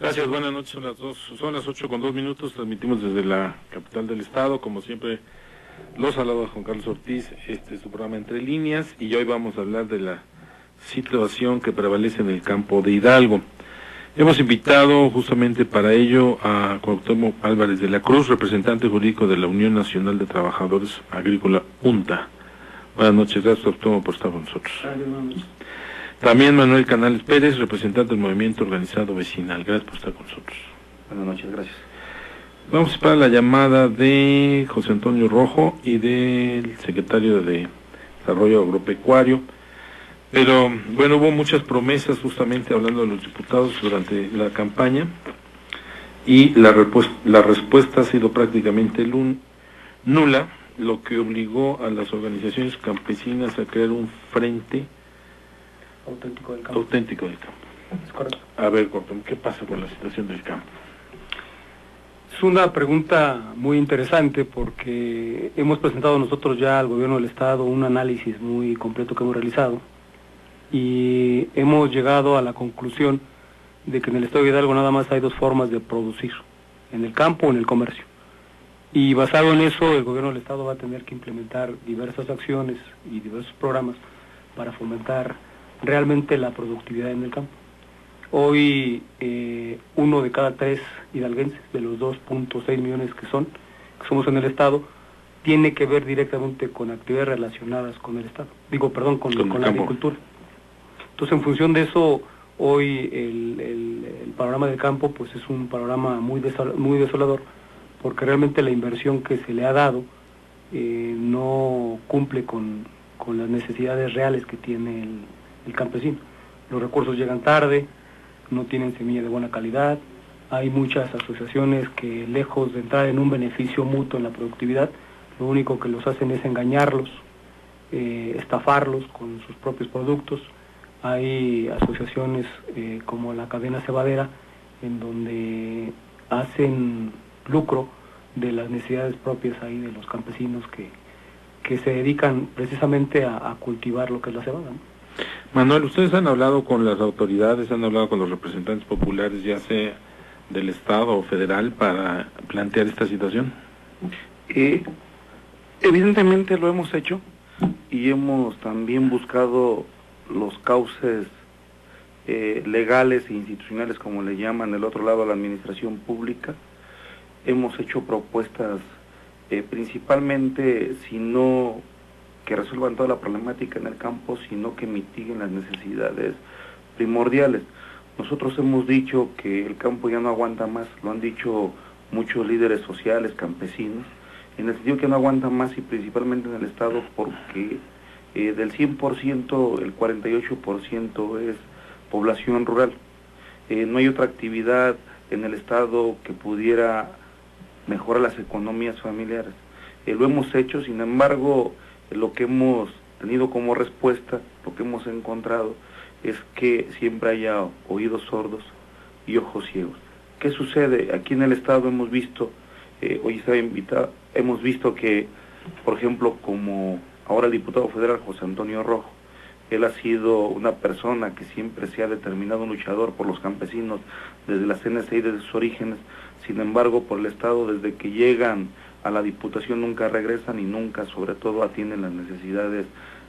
Gracias, buenas noches, son las 8:02, transmitimos desde la capital del estado, como siempre, los saludos a Juan Carlos Ortiz, este es su programa Entre Líneas, y hoy vamos a hablar de la situación que prevalece en el campo de Hidalgo. Hemos invitado justamente para ello a Cuauhtémoc Álvarez de la Cruz, representante jurídico de la Unión Nacional de Trabajadores Agrícola, UNTA. Buenas noches, gracias Cuauhtémoc por estar con nosotros. También Manuel Canales Pérez, representante del Movimiento Organizado Vecinal. Gracias por estar con nosotros. Buenas noches, gracias. Vamos a esperar la llamada de José Antonio Rojo y del secretario de Desarrollo Agropecuario. Pero, bueno, hubo muchas promesas justamente hablando de los diputados durante la campaña y la respuesta ha sido prácticamente nula, lo que obligó a las organizaciones campesinas a crear un frente Auténtico del campo. Es correcto. A ver, ¿qué pasa con la situación del campo? Es una pregunta muy interesante porque hemos presentado nosotros ya al gobierno del estado un análisis muy completo que hemos realizado y hemos llegado a la conclusión de que en el estado de Hidalgo nada más hay dos formas de producir, en el campo o en el comercio. Y basado en eso, el gobierno del estado va a tener que implementar diversas acciones y diversos programas para fomentar realmente la productividad en el campo. Hoy 1 de cada 3 hidalguenses, de los 2.6 millones que somos en el estado, tiene que ver directamente con actividades relacionadas con el estado, con la agricultura. Entonces, en función de eso, hoy el panorama del campo pues es un panorama muy desolador, porque realmente la inversión que se le ha dado no cumple con las necesidades reales que tiene el campesino. Los recursos llegan tarde, no tienen semilla de buena calidad, hay muchas asociaciones que lejos de entrar en un beneficio mutuo en la productividad, lo único que los hacen es engañarlos, estafarlos con sus propios productos. Hay asociaciones como la cadena cebadera, en donde hacen lucro de las necesidades propias ahí de los campesinos que se dedican precisamente a cultivar lo que es la cebada, ¿no? Manuel, ustedes han hablado con las autoridades, han hablado con los representantes populares, ya sea del Estado o federal, para plantear esta situación. Evidentemente lo hemos hecho y hemos también buscado los cauces legales e institucionales, como le llaman del otro lado a la administración pública. Hemos hecho propuestas principalmente, sino que resuelvan toda la problemática en el campo, sino que mitiguen las necesidades primordiales. Nosotros hemos dicho que el campo ya no aguanta más, lo han dicho muchos líderes sociales, campesinos, en el sentido que no aguanta más, y principalmente en el estado, porque del 100%, el 48% es población rural. No hay otra actividad en el estado que pudiera mejorar las economías familiares. Lo hemos hecho, sin embargo, lo que hemos tenido como respuesta, lo que hemos encontrado, es que siempre haya oídos sordos y ojos ciegos. ¿Qué sucede? Aquí en el estado hemos visto, hoy estaba invitado, hemos visto que, por ejemplo, como ahora el diputado federal José Antonio Rojo, él ha sido una persona que siempre se ha determinado un luchador por los campesinos desde la CNCI, desde sus orígenes. Sin embargo, por el estado, desde que llegan a la diputación nunca regresan y nunca, sobre todo, atienden las necesidades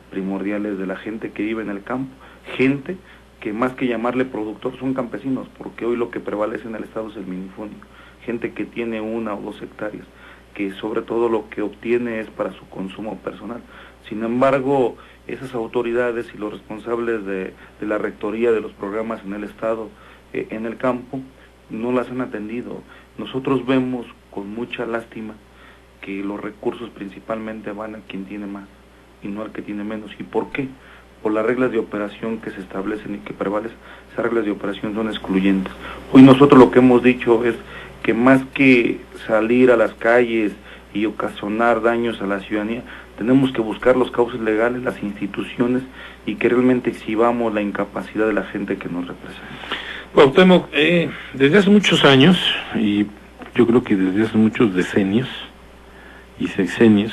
primordiales de la gente que vive en el campo. Gente que más que llamarle productor son campesinos, porque hoy lo que prevalece en el estado es el minifundio. Gente que tiene 1 o 2 hectáreas, que sobre todo lo que obtiene es para su consumo personal. Sin embargo, esas autoridades y los responsables de la rectoría de los programas en el estado, en el campo, no las han atendido. Nosotros vemos con mucha lástima que los recursos principalmente van a quien tiene más y no al que tiene menos. ¿Y por qué? Por las reglas de operación que se establecen y que prevalecen. Esas reglas de operación son excluyentes. Hoy nosotros lo que hemos dicho es que más que salir a las calles y ocasionar daños a la ciudadanía, tenemos que buscar los cauces legales, las instituciones, y que realmente exhibamos la incapacidad de la gente que nos representa. Cuauhtémoc, desde hace muchos años, y yo creo que desde hace muchos decenios y sexenios,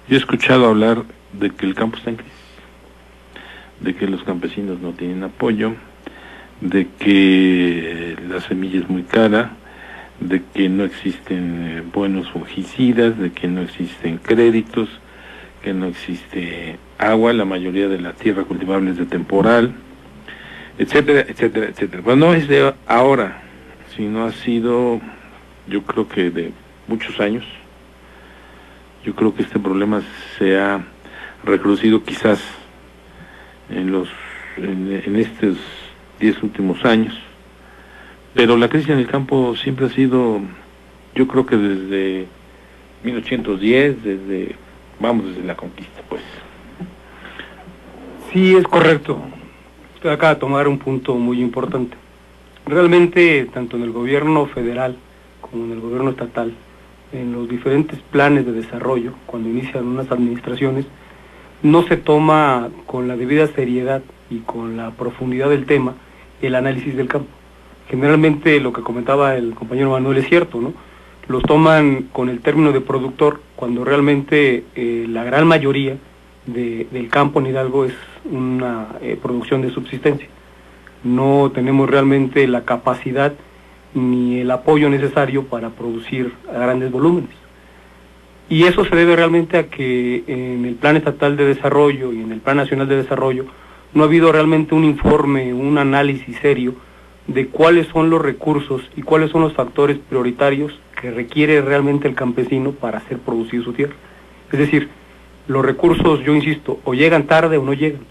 yo he escuchado hablar de que el campo está en crisis, de que los campesinos no tienen apoyo, de que la semilla es muy cara, de que no existen buenos fungicidas, de que no existen créditos, que no existe agua, la mayoría de la tierra cultivable es de temporal, etcétera, etcétera, etcétera. Pues no es de ahora, sino ha sido, yo creo que de muchos años. Yo creo que este problema se ha recrudecido quizás en estos 10 últimos años, pero la crisis en el campo siempre ha sido, yo creo que desde 1810, desde la conquista, pues. Sí, es correcto. Usted acaba de tomar un punto muy importante. Realmente, tanto en el gobierno federal como en el gobierno estatal, en los diferentes planes de desarrollo, cuando inician unas administraciones, no se toma con la debida seriedad y con la profundidad del tema el análisis del campo. Generalmente lo que comentaba el compañero Manuel es cierto, ¿no? Los toman con el término de productor, cuando realmente la gran mayoría del campo en Hidalgo es una producción de subsistencia. No tenemos realmente la capacidad ni el apoyo necesario para producir a grandes volúmenes. Y eso se debe realmente a que en el Plan Estatal de Desarrollo y en el Plan Nacional de Desarrollo no ha habido realmente un informe, un análisis serio de cuáles son los recursos y cuáles son los factores prioritarios que requiere realmente el campesino para hacer producir su tierra. Es decir, los recursos, yo insisto, o llegan tarde o no llegan,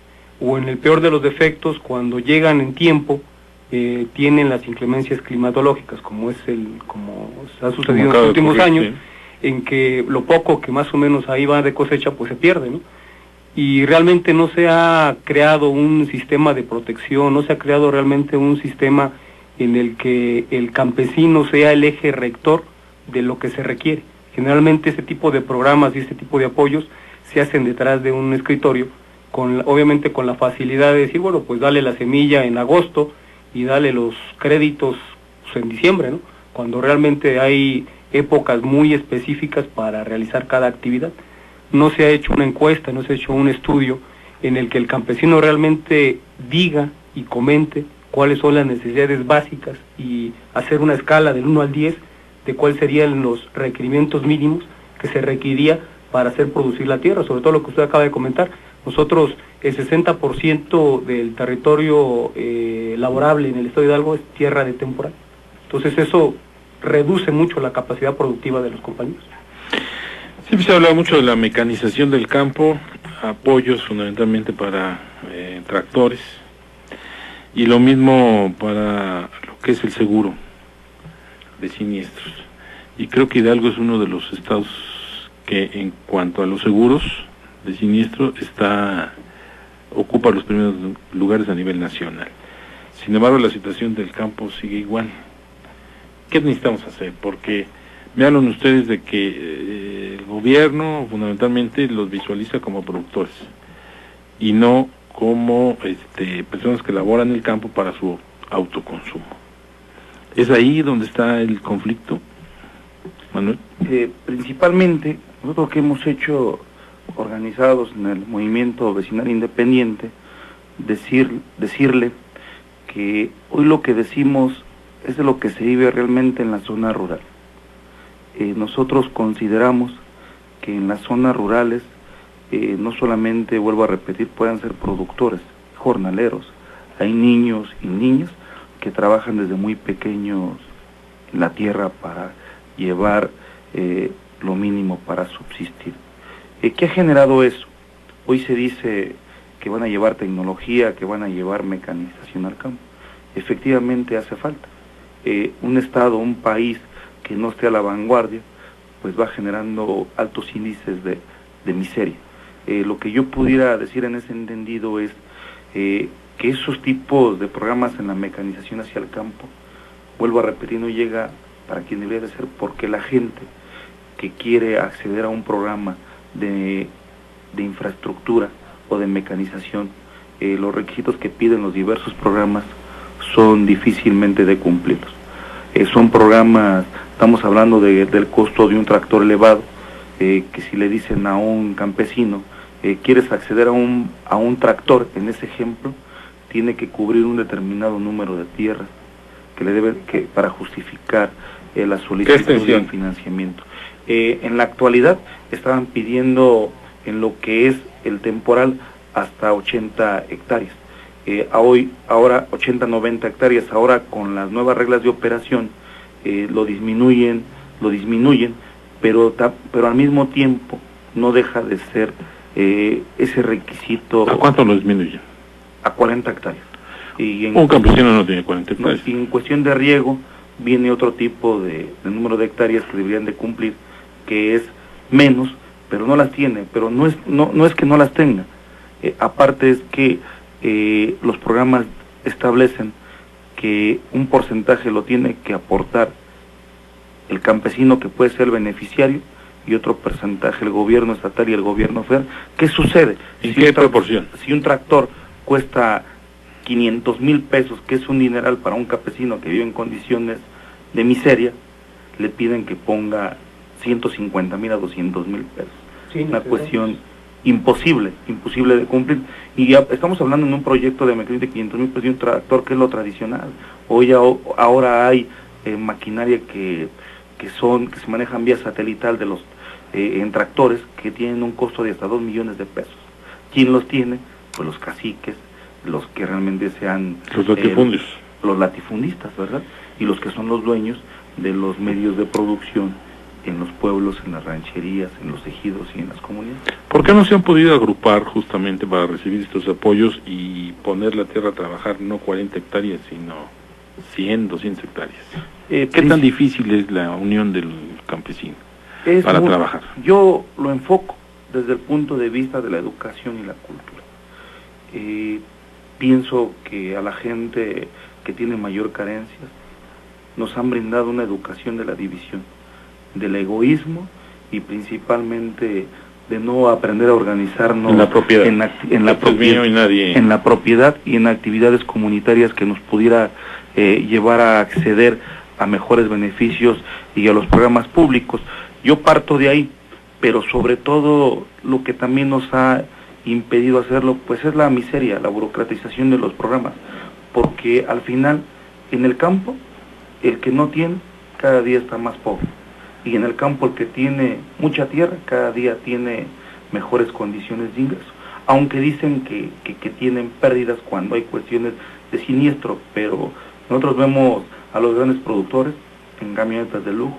o en el peor de los defectos, cuando llegan en tiempo, tienen las inclemencias climatológicas, como ha sucedido en los últimos años, en que lo poco que más o menos ahí va de cosecha, pues se pierde, ¿no? Y realmente no se ha creado un sistema de protección, no se ha creado realmente un sistema en el que el campesino sea el eje rector de lo que se requiere. Generalmente este tipo de programas y este tipo de apoyos se hacen detrás de un escritorio, obviamente con la facilidad de decir, bueno, pues dale la semilla en agosto y dale los créditos pues, en diciembre, ¿no? Cuando realmente hay épocas muy específicas para realizar cada actividad. No se ha hecho una encuesta, no se ha hecho un estudio en el que el campesino realmente diga y comente cuáles son las necesidades básicas y hacer una escala del 1 al 10 de cuáles serían los requerimientos mínimos que se requeriría para hacer producir la tierra, sobre todo lo que usted acaba de comentar. Nosotros, el 60% del territorio laborable en el estado de Hidalgo es tierra de temporal. Entonces eso reduce mucho la capacidad productiva de los compañeros. Siempre se ha hablado mucho de la mecanización del campo, apoyos fundamentalmente para tractores, y lo mismo para lo que es el seguro de siniestros. Y creo que Hidalgo es uno de los estados que en cuanto a los seguros de siniestro ocupa los primeros lugares a nivel nacional. Sin embargo, la situación del campo sigue igual. ¿Qué necesitamos hacer? Porque me hablan ustedes de que el gobierno fundamentalmente los visualiza como productores y no como personas que laboran el campo para su autoconsumo. ¿Es ahí donde está el conflicto, Manuel? Principalmente, nosotros que hemos hecho organizados en el movimiento vecinal independiente, decirle que hoy lo que decimos es de lo que se vive realmente en la zona rural. Nosotros consideramos que en las zonas rurales no solamente, vuelvo a repetir, puedan ser productores, jornaleros, hay niños y niñas que trabajan desde muy pequeños en la tierra para llevar lo mínimo para subsistir. ¿Qué ha generado eso? Hoy se dice que van a llevar tecnología, que van a llevar mecanización al campo. Efectivamente hace falta. Un estado, un país que no esté a la vanguardia, pues va generando altos índices de miseria. Lo que yo pudiera decir en ese entendido es que esos tipos de programas en la mecanización hacia el campo, vuelvo a repetir, no llega para quien debería de ser, porque la gente que quiere acceder a un programa de infraestructura o de mecanización, los requisitos que piden los diversos programas son difícilmente de cumplirlos. Son programas, estamos hablando del costo de un tractor elevado, que si le dicen a un campesino, quieres acceder a un tractor, en ese ejemplo, tiene que cubrir un determinado número de tierras para justificar la solicitud de financiamiento. En la actualidad estaban pidiendo en lo que es el temporal hasta 80 hectáreas. Ahora 80, 90 hectáreas, ahora con las nuevas reglas de operación lo disminuyen, pero al mismo tiempo no deja de ser ese requisito. ¿A cuánto lo disminuyen? A 40 hectáreas. Un campesino no tiene 40 hectáreas. Y en cuestión de riego viene otro tipo de número de hectáreas que deberían de cumplir, que es menos, pero no las tiene, pero no es que no las tenga. Aparte es que los programas establecen que un porcentaje lo tiene que aportar el campesino, que puede ser el beneficiario, y otro porcentaje el gobierno estatal y el gobierno federal. ¿Qué sucede? ¿En qué proporción? Si un tractor cuesta 500,000 pesos, que es un dineral para un campesino que vive en condiciones de miseria, le piden que ponga 150,000 a 200,000 pesos. Sí, una cuestión imposible de cumplir. Y ya estamos hablando en un proyecto de 500,000 pesos y un tractor, que es lo tradicional. Ahora hay maquinaria que se manejan vía satelital de los en tractores, que tienen un costo de hasta 2 millones de pesos. ¿Quién los tiene? Pues los caciques, los que realmente sean los latifundios, los latifundistas, ¿verdad? Y los que son los dueños de los medios de producción en los pueblos, en las rancherías, en los ejidos y en las comunidades. ¿Por qué no se han podido agrupar justamente para recibir estos apoyos y poner la tierra a trabajar, no 40 hectáreas, sino 100, 200 hectáreas? ¿Qué tan difícil es la unión del campesino para trabajar? Yo lo enfoco desde el punto de vista de la educación y la cultura. Pienso que a la gente que tiene mayor carencia nos han brindado una educación de la división, del egoísmo y principalmente de no aprender a organizarnos en la propiedad, en la propiedad y en actividades comunitarias que nos pudiera llevar a acceder a mejores beneficios y a los programas públicos. Yo parto de ahí, pero sobre todo lo que también nos ha impedido hacerlo, pues es la miseria, la burocratización de los programas, porque al final en el campo el que no tiene cada día está más pobre, y en el campo el que tiene mucha tierra cada día tiene mejores condiciones de ingreso, aunque dicen que tienen pérdidas cuando hay cuestiones de siniestro, pero nosotros vemos a los grandes productores en camionetas de lujo,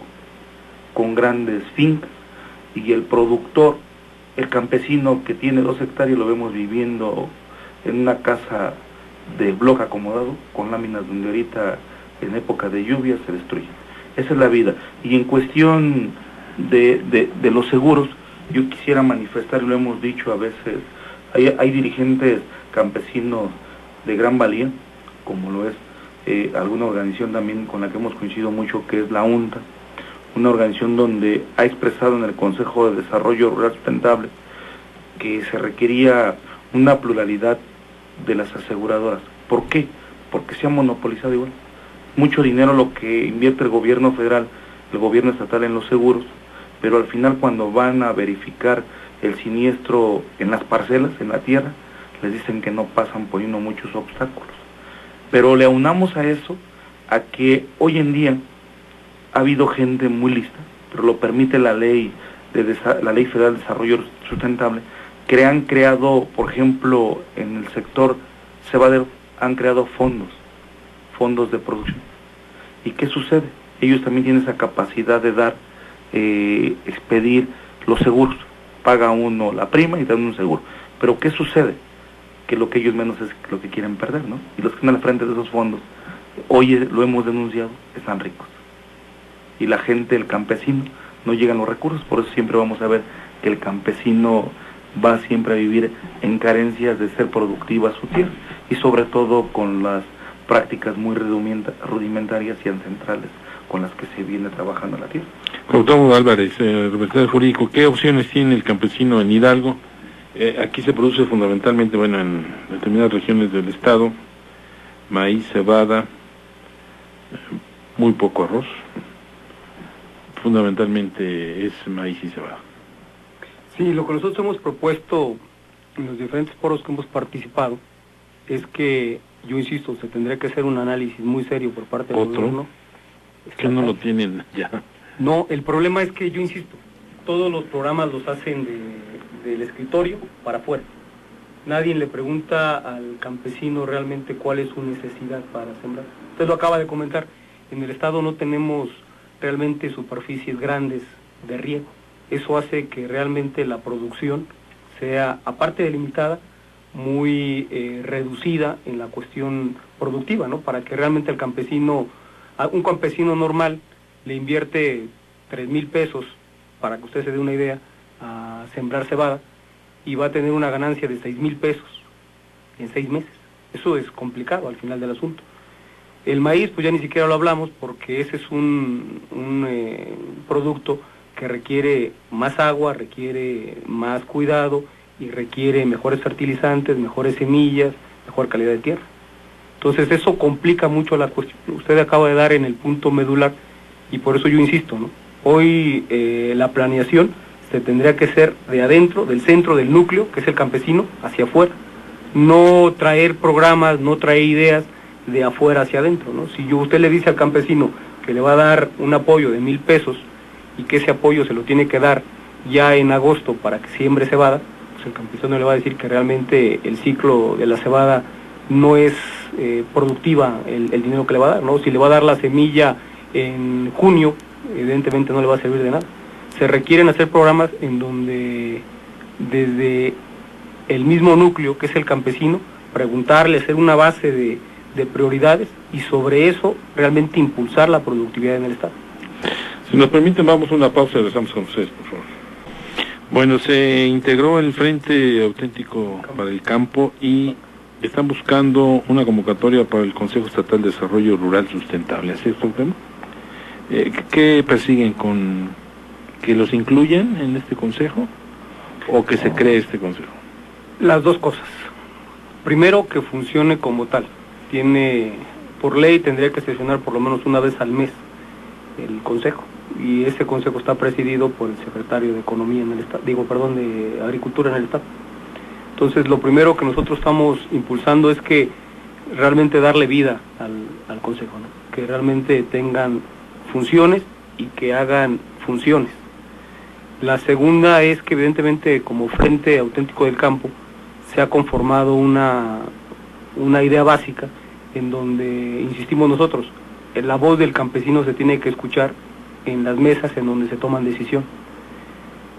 con grandes fincas, y el productor, el campesino que tiene 2 hectáreas, lo vemos viviendo en una casa de bloque acomodado, con láminas donde ahorita en época de lluvia se destruyen. Esa es la vida. Y en cuestión de los seguros, yo quisiera manifestar, y lo hemos dicho a veces, hay dirigentes campesinos de gran valía, como lo es alguna organización también con la que hemos coincidido mucho, que es la UNTA, una organización donde ha expresado en el Consejo de Desarrollo Rural Sustentable que se requería una pluralidad de las aseguradoras. ¿Por qué? Porque se ha monopolizado igual. Mucho dinero lo que invierte el gobierno federal, el gobierno estatal en los seguros, pero al final cuando van a verificar el siniestro en las parcelas, en la tierra, les dicen que no pasan poniendo muchos obstáculos. Pero le aunamos a eso, a que hoy en día ha habido gente muy lista, pero lo permite la ley Federal de Desarrollo Sustentable, que han creado, por ejemplo, en el sector cebadero, han creado fondos de producción. ¿Y qué sucede? Ellos también tienen esa capacidad de dar, expedir los seguros. Paga uno la prima y dan un seguro. Pero ¿qué sucede? Que lo que ellos menos es lo que quieren perder, ¿no? Y los que están al frente de esos fondos, hoy lo hemos denunciado, están ricos. Y la gente, el campesino, no llegan los recursos. Por eso siempre vamos a ver que el campesino va siempre a vivir en carencias de ser productiva su tierra, y sobre todo con las prácticas muy rudimentarias y ancestrales con las que se viene trabajando la tierra. Cuauhtémoc Álvarez, representante jurídico, ¿qué opciones tiene el campesino en Hidalgo? Aquí se produce fundamentalmente, bueno, en determinadas regiones del estado, maíz, cebada, muy poco arroz. Fundamentalmente es maíz y cebada. Sí, lo que nosotros hemos propuesto en los diferentes foros que hemos participado es que, yo insisto, se tendría que hacer un análisis muy serio por parte del gobierno. Que no lo tienen ya. No, el problema es que, yo insisto, todos los programas los hacen del escritorio para afuera. Nadie le pregunta al campesino realmente cuál es su necesidad para sembrar. Usted lo acaba de comentar, en el estado no tenemos realmente superficies grandes de riego. Eso hace que realmente la producción sea, aparte de limitada, muy reducida en la cuestión productiva, ¿no? Para que realmente el campesino, un campesino normal, le invierte 3,000 pesos, para que usted se dé una idea, a sembrar cebada, y va a tener una ganancia de 6,000 pesos en 6 meses. Eso es complicado al final del asunto. El maíz, pues ya ni siquiera lo hablamos, porque ese es un producto que requiere más agua, requiere más cuidado y requiere mejores fertilizantes, mejores semillas, mejor calidad de tierra. Entonces eso complica mucho la cuestión. Usted acaba de dar en el punto medular y por eso yo insisto, ¿no? Hoy la planeación se tendría que hacer de adentro, del centro, del núcleo, que es el campesino, hacia afuera. No traer programas, no traer ideas de afuera hacia adentro, ¿no? Si usted le dice al campesino que le va a dar un apoyo de 1,000 pesos y que ese apoyo se lo tiene que dar ya en agosto para que siembre cebada, pues el campesino le va a decir que realmente el ciclo de la cebada no es productiva el dinero que le va a dar, ¿no? Si le va a dar la semilla en junio, evidentemente no le va a servir de nada. Se requieren hacer programas en donde desde el mismo núcleo, que es el campesino, preguntarle, hacer una base de prioridades y sobre eso realmente impulsar la productividad en el Estado. Si nos permiten, vamos a una pausa y regresamos con ustedes, por favor. Bueno, se integró el Frente Auténtico para el Campo y están buscando una convocatoria para el Consejo Estatal de Desarrollo Rural Sustentable. ¿Así es el tema? ¿Qué persiguen con que los incluyan en este consejo o que se cree este consejo? Las dos cosas. Primero, que funcione como tal. Por ley tendría que sesionar por lo menos una vez al mes el consejo, y ese consejo está presidido por el secretario de Economía en el Estado, de Agricultura en el Estado. Entonces, lo primero que nosotros estamos impulsando es que realmente darle vida al consejo, ¿no? Que realmente tengan funciones y que hagan funciones. La segunda es que evidentemente como Frente Auténtico del Campo se ha conformado una idea básica en donde insistimos nosotros, la voz del campesino se tiene que escuchar en las mesas en donde se toman decisión.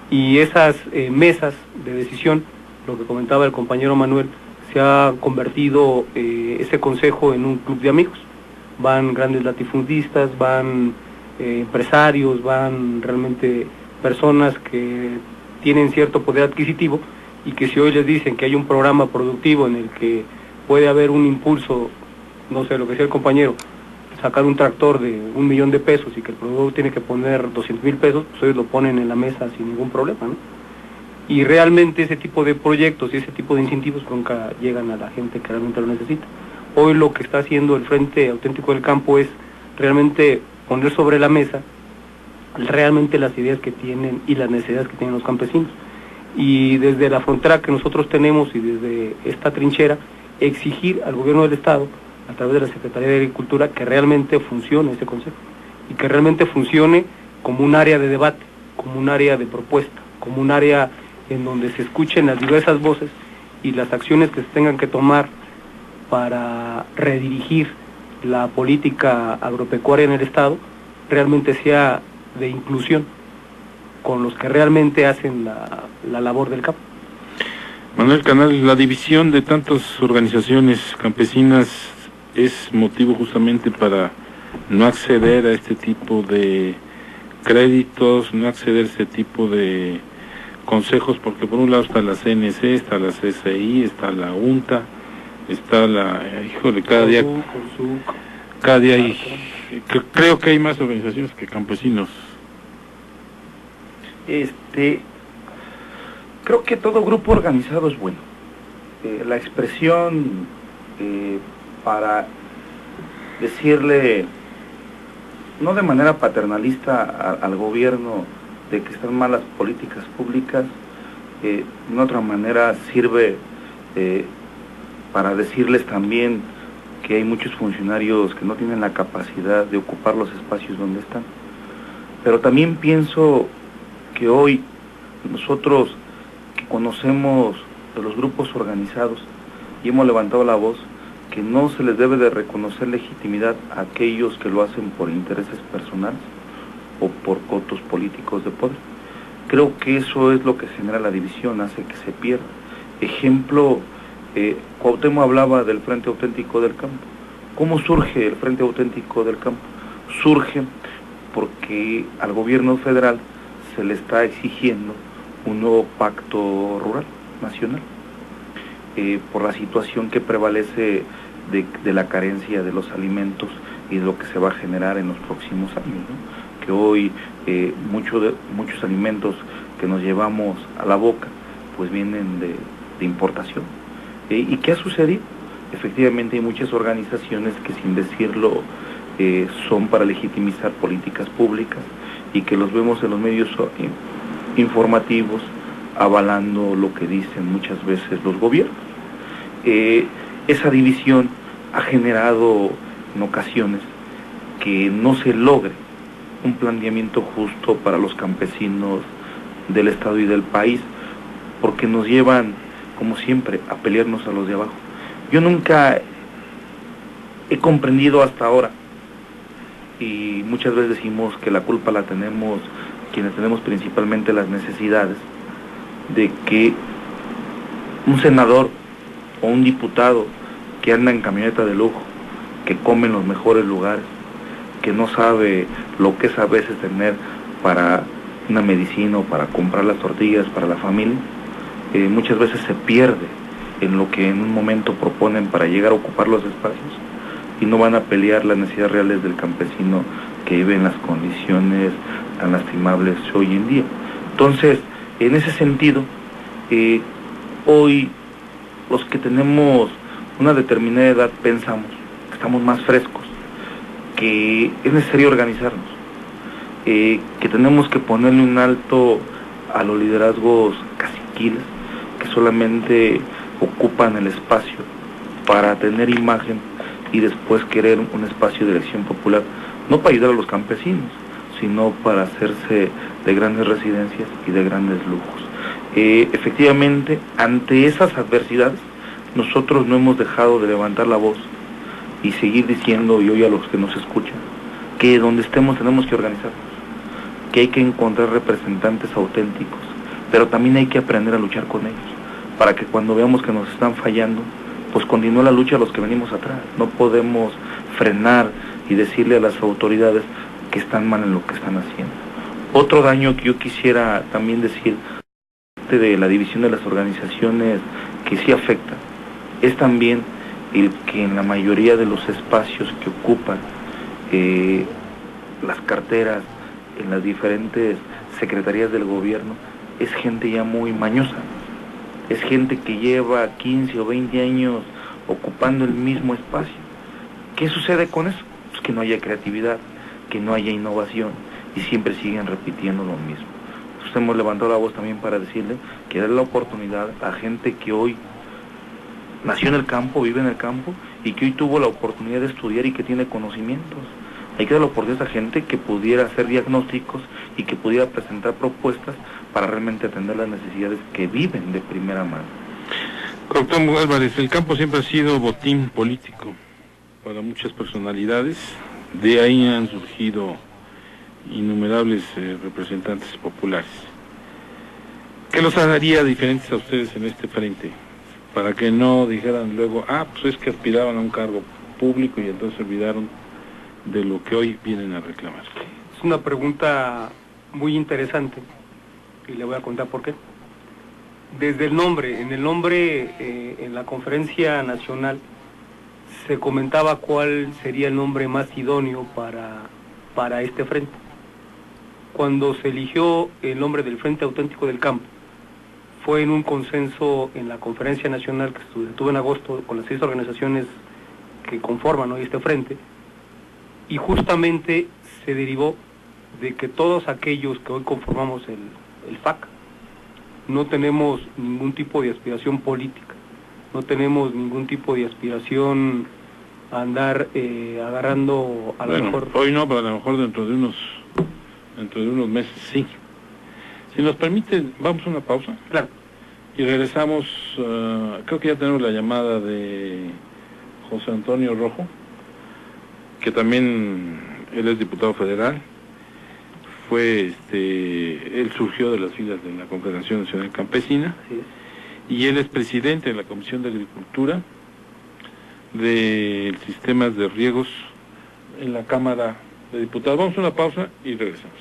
Y esas mesas de decisión, lo que comentaba el compañero Manuel, se ha convertido ese consejo en un club de amigos. Van grandes latifundistas, van empresarios, van realmente personas que tienen cierto poder adquisitivo y que si hoy les dicen que hay un programa productivo en el que puede haber un impulso, no sé, lo que decía el compañero, sacar un tractor de 1,000,000 de pesos y que el productor tiene que poner 200,000 pesos, pues ellos lo ponen en la mesa sin ningún problema, ¿no? Y realmente ese tipo de proyectos y ese tipo de incentivos nunca llegan a la gente que realmente lo necesita. Hoy lo que está haciendo el Frente Auténtico del Campo es realmente poner sobre la mesa realmente las ideas que tienen y las necesidades que tienen los campesinos. Y desde la frontera que nosotros tenemos y desde esta trinchera, exigir al gobierno del Estado, a través de la Secretaría de Agricultura, que realmente funcione ese consejo y que realmente funcione como un área de debate, como un área de propuesta, como un área en donde se escuchen las diversas voces y las acciones que se tengan que tomar para redirigir la política agropecuaria en el Estado realmente sea de inclusión con los que realmente hacen la labor del campo. Manuel Canales, la división de tantas organizaciones campesinas es motivo justamente para no acceder a este tipo de créditos, no acceder a este tipo de consejos, porque por un lado está la CNC, está la CCI, está la UNTA, está cada día hay, creo que hay más organizaciones que campesinos. Creo que todo grupo organizado es bueno. La expresión para decirle, no de manera paternalista al gobierno de que están malas políticas públicas, de otra manera sirve para decirles también que hay muchos funcionarios que no tienen la capacidad de ocupar los espacios donde están. Pero también pienso que hoy nosotros que conocemos de los grupos organizados y hemos levantado la voz, que no se les debe de reconocer legitimidad a aquellos que lo hacen por intereses personales o por cotos políticos de poder. Creo que eso es lo que genera la división, hace que se pierda. Ejemplo, Cuauhtémoc hablaba del Frente Auténtico del Campo. ¿Cómo surge el Frente Auténtico del Campo? Surge porque al gobierno federal se le está exigiendo un nuevo pacto rural nacional, por la situación que prevalece de la carencia de los alimentos y de lo que se va a generar en los próximos años, ¿no? Que hoy muchos alimentos que nos llevamos a la boca pues vienen de importación. ¿Y qué ha sucedido? Efectivamente hay muchas organizaciones que, sin decirlo, son para legitimizar políticas públicas y que los vemos en los medios informativos avalando lo que dicen muchas veces los gobiernos. Esa división ha generado en ocasiones que no se logre un planteamiento justo para los campesinos del Estado y del país, porque nos llevan, como siempre, a pelearnos a los de abajo. Yo nunca he comprendido hasta ahora, y muchas veces decimos que la culpa la tenemos quienes tenemos principalmente las necesidades, de que un senador o un diputado que anda en camioneta de lujo, que come en los mejores lugares, que no sabe lo que es a veces tener para una medicina o para comprar las tortillas para la familia, muchas veces se pierde en lo que en un momento proponen para llegar a ocupar los espacios y no van a pelear las necesidades reales del campesino que vive en las condiciones tan lastimables hoy en día. Entonces, en ese sentido, hoy los que tenemos una determinada edad pensamos que estamos más frescos, que es necesario organizarnos, que tenemos que ponerle un alto a los liderazgos caciquiles que solamente ocupan el espacio para tener imagen y después querer un espacio de elección popular, no para ayudar a los campesinos, sino para hacerse de grandes residencias y de grandes lujos. Efectivamente, ante esas adversidades, nosotros no hemos dejado de levantar la voz y seguir diciendo, y hoy a los que nos escuchan, que donde estemos tenemos que organizarnos, que hay que encontrar representantes auténticos, pero también hay que aprender a luchar con ellos, para que cuando veamos que nos están fallando, pues continúe la lucha a los que venimos atrás. No podemos frenar y decirle a las autoridades que están mal en lo que están haciendo. Otro daño que yo quisiera también decir de la división de las organizaciones que sí afecta es también el que en la mayoría de los espacios que ocupan las carteras en las diferentes secretarías del gobierno es gente ya muy mañosa, es gente que lleva 15 o 20 años ocupando el mismo espacio. ¿Qué sucede con eso? Pues que no haya creatividad, que no haya innovación y siempre siguen repitiendo lo mismo. Entonces hemos levantado la voz también para decirle que darle la oportunidad a gente que hoy nació en el campo, vive en el campo y que hoy tuvo la oportunidad de estudiar y que tiene conocimientos. Hay que dar la oportunidad a esa gente que pudiera hacer diagnósticos y que pudiera presentar propuestas para realmente atender las necesidades que viven de primera mano. Cuauhtémoc Álvarez, el campo siempre ha sido botín político para muchas personalidades, de ahí han surgido innumerables representantes populares. ¿Qué los haría diferentes a ustedes en este frente? Para que no dijeran luego, pues es que aspiraban a un cargo público y entonces olvidaron de lo que hoy vienen a reclamar. Es una pregunta muy interesante y le voy a contar por qué. Desde el nombre, en la conferencia nacional se comentaba cuál sería el nombre más idóneo para este frente. Cuando se eligió el nombre del Frente Auténtico del Campo, fue en un consenso en la conferencia nacional que se tuvo en agosto con las 6 organizaciones que conforman hoy este frente, y justamente se derivó de que todos aquellos que hoy conformamos el FAC no tenemos ningún tipo de aspiración política, no tenemos ningún tipo de aspiración a andar agarrando a lo mejor... Hoy no, pero a lo mejor dentro de unos meses sí. Si nos permiten, vamos a una pausa. Claro. Y regresamos, creo que ya tenemos la llamada de José Antonio Rojo, que también él es diputado federal. Él surgió de las filas de la Confederación Nacional Campesina, Sí. y él es presidente de la Comisión de Agricultura del Sistemas de Riegos en la Cámara de Diputados. Vamos a una pausa y regresamos.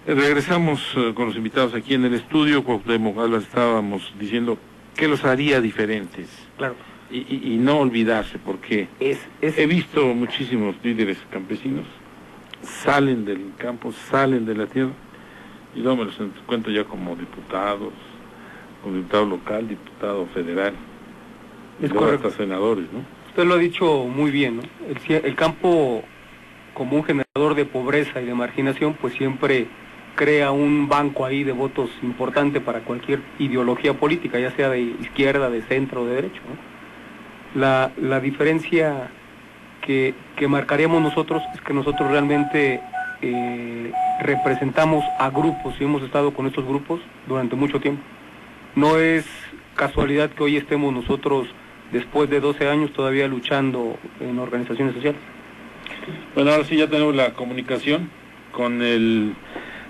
Regresamos con los invitados aquí en el estudio. Cuauhtémoc Alba, estábamos diciendo qué los haría diferentes. Claro. Y no olvidarse, porque he visto muchísimos líderes campesinos, salen del campo, salen de la tierra, y luego me los encuentro ya como diputado local, diputado federal, Es luego correcto. hasta senadores, ¿no? Usted lo ha dicho muy bien, ¿no? El campo, como un generador de pobreza y de marginación, pues siempre crea un banco ahí de votos importante para cualquier ideología política, ya sea de izquierda, de centro o de derecha, ¿no? La diferencia que marcaríamos nosotros es que nosotros realmente representamos a grupos y hemos estado con estos grupos durante mucho tiempo. No es casualidad que hoy estemos nosotros, después de 12 años, todavía luchando en organizaciones sociales. Bueno, ahora sí ya tenemos la comunicación con el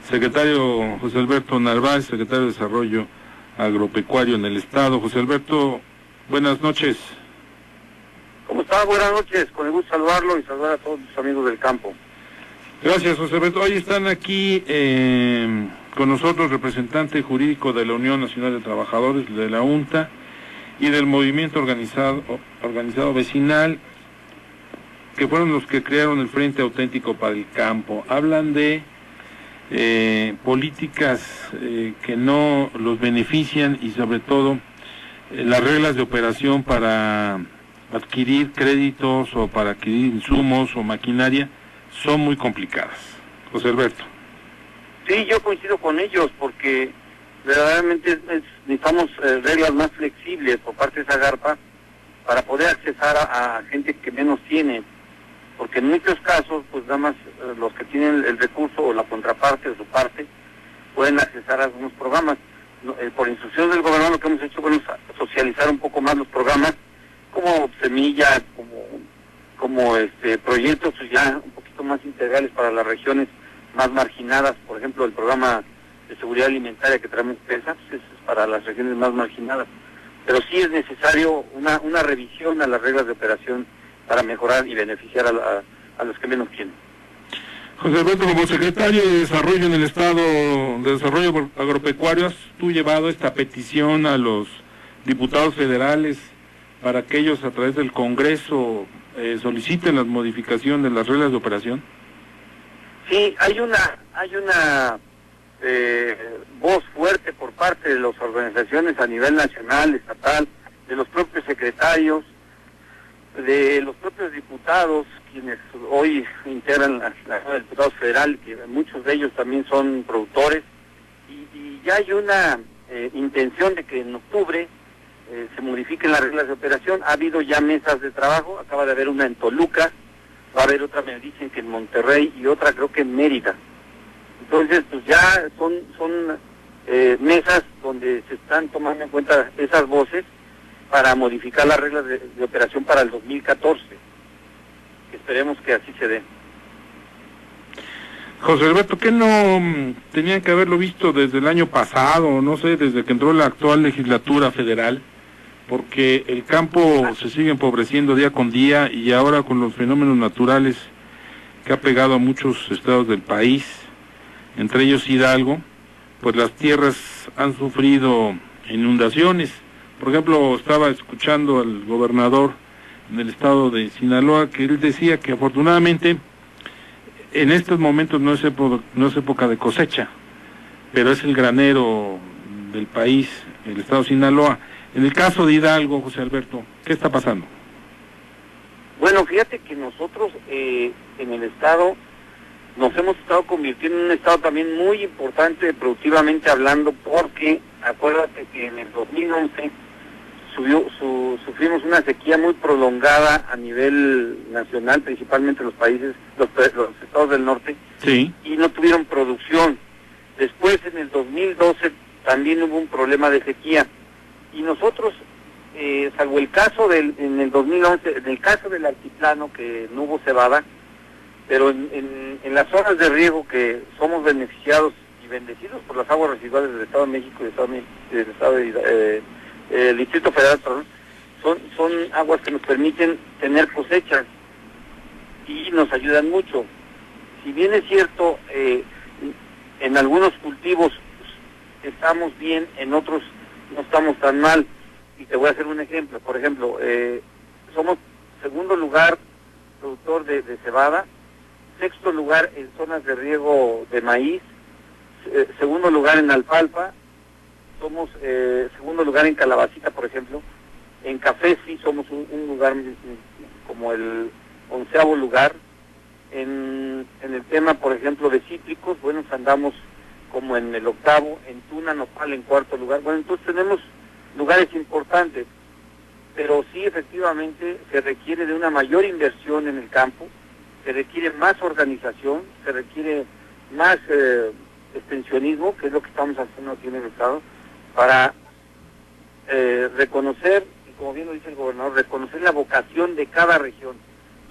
secretario José Alberto Narváez, secretario de Desarrollo Agropecuario en el Estado. José Alberto, buenas noches. ¿Cómo está? Buenas noches, con el gusto saludarlo y saludar a todos los amigos del campo. Gracias, José Alberto. Hoy están aquí con nosotros representante jurídico de la Unión Nacional de Trabajadores, de la UNTA, y del movimiento organizado vecinal, que fueron los que crearon el Frente Auténtico para el Campo. Hablan de políticas que no los benefician, y sobre todo las reglas de operación para adquirir créditos o para adquirir insumos o maquinaria son muy complicadas. José Alberto. Sí, yo coincido con ellos porque verdaderamente necesitamos reglas más flexibles por parte de Zagarpa para poder accesar a gente que menos tiene, porque en muchos casos pues nada más los que tienen el recurso o la contraparte de su parte pueden accesar a algunos programas. Por instrucción del gobernador lo que hemos hecho es socializar un poco más los programas como semillas, como proyectos ya un poquito más integrales para las regiones más marginadas. Por ejemplo, el programa de seguridad alimentaria que traemos PESA, pues es para las regiones más marginadas. Pero sí es necesario una revisión a las reglas de operación para mejorar y beneficiar a los que menos tienen. José Alberto, como secretario de Desarrollo en el Estado de Desarrollo Agropecuario, ¿has tú llevado esta petición a los diputados federales para que ellos a través del Congreso soliciten la modificación de las reglas de operación? Sí, hay una voz fuerte por parte de las organizaciones a nivel nacional, estatal, de los propios secretarios, de los propios diputados, quienes hoy integran la Cámara de Diputados Federal, que muchos de ellos también son productores, y ya hay una intención de que en octubre se modifiquen las reglas de operación. Ha habido ya mesas de trabajo, acaba de haber una en Toluca, va a haber otra, me dicen que en Monterrey, y otra creo que en Mérida. Entonces, pues ya son mesas donde se están tomando en cuenta esas voces para modificar las reglas de operación para el 2014. Esperemos que así se dé. José Alberto, ¿qué no tenían que haberlo visto desde el año pasado, no sé, desde que entró la actual legislatura federal? Porque el campo se sigue empobreciendo día con día, y ahora con los fenómenos naturales que ha pegado a muchos estados del país, entre ellos Hidalgo, pues las tierras han sufrido inundaciones. Por ejemplo, estaba escuchando al gobernador del estado de Sinaloa, que él decía que afortunadamente en estos momentos no es época de cosecha, pero es el granero del país, el estado de Sinaloa. En el caso de Hidalgo, José Alberto, ¿qué está pasando? Bueno, fíjate que nosotros en el estado nos hemos estado convirtiendo en un estado también muy importante productivamente hablando, porque acuérdate que en el 2011 sufrimos una sequía muy prolongada a nivel nacional, principalmente los estados del norte, Sí. y no tuvieron producción. Después, en el 2012, también hubo un problema de sequía. Y nosotros, salvo el caso en el 2011, en el caso del altiplano, que no hubo cebada, pero en las zonas de riego que somos beneficiados y bendecidos por las aguas residuales del Estado de México y del Distrito Federal, perdón, son aguas que nos permiten tener cosechas y nos ayudan mucho. Si bien es cierto, en algunos cultivos estamos bien, en otros no estamos tan mal. Y te voy a hacer un ejemplo. Por ejemplo, somos segundo lugar productor de cebada, sexto lugar en zonas de riego de maíz, segundo lugar en alfalfa, somos segundo lugar en calabacita, por ejemplo. En café sí somos un lugar como el 11º lugar. En el tema, por ejemplo, de cítricos, bueno, andamos como en el 8º, en tuna, nopal en 4º lugar. Bueno, entonces tenemos lugares importantes, pero sí efectivamente se requiere de una mayor inversión en el campo, se requiere más organización, se requiere más extensionismo, que es lo que estamos haciendo aquí en el Estado, para reconocer, y como bien lo dice el gobernador, reconocer la vocación de cada región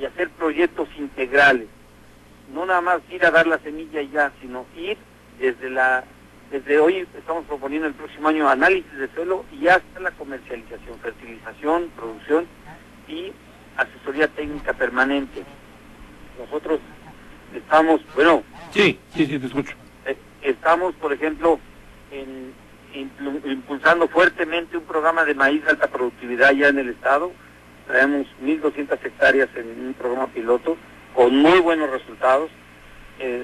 y hacer proyectos integrales. No nada más ir a dar la semilla y ya, sino ir desde hoy estamos proponiendo el próximo año análisis de suelo y hasta la comercialización, fertilización, producción y asesoría técnica permanente. Nosotros estamos, bueno... Sí, te escucho. Estamos, por ejemplo, impulsando fuertemente un programa de maíz de alta productividad ya en el Estado. Traemos 1.200 hectáreas en un programa piloto con muy buenos resultados,